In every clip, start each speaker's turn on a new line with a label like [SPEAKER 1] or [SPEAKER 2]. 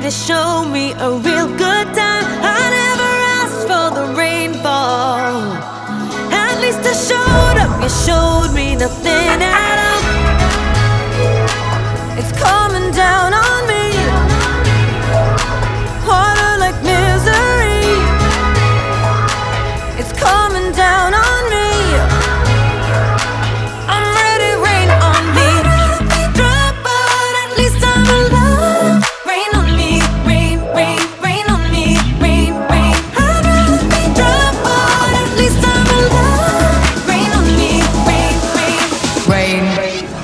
[SPEAKER 1] to show me a real good time. I never asked for the rainfall. At least I showed up, you showed me nothing at all. It's coming down on me, harder like misery. It's coming down on me. I'm ready, rain on me. I'd rather be dry, but at least I'm alive. Rain on me, rain, rain, rain on me, rain, rain. I'd rather be dry, but at least I'm alive. Rain on me, rain, rain.
[SPEAKER 2] Rain on me.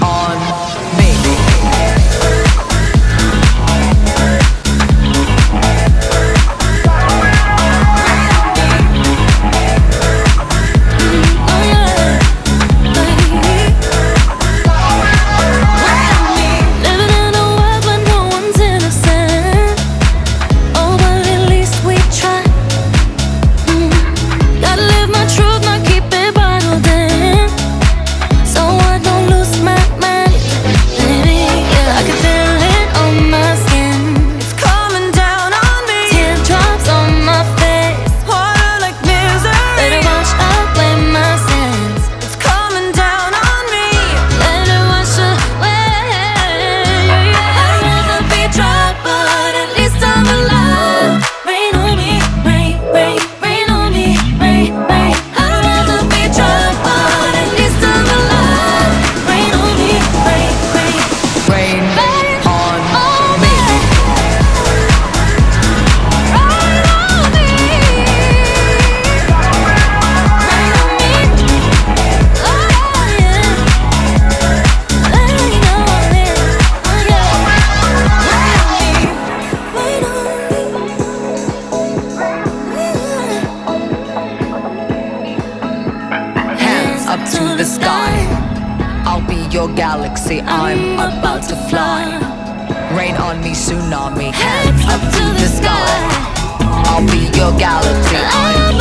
[SPEAKER 2] Up to the sky, I'll be your galaxy, I'm about to fly. Rain on me, tsunami, hands up to the sky. I'll be your galaxy, I'm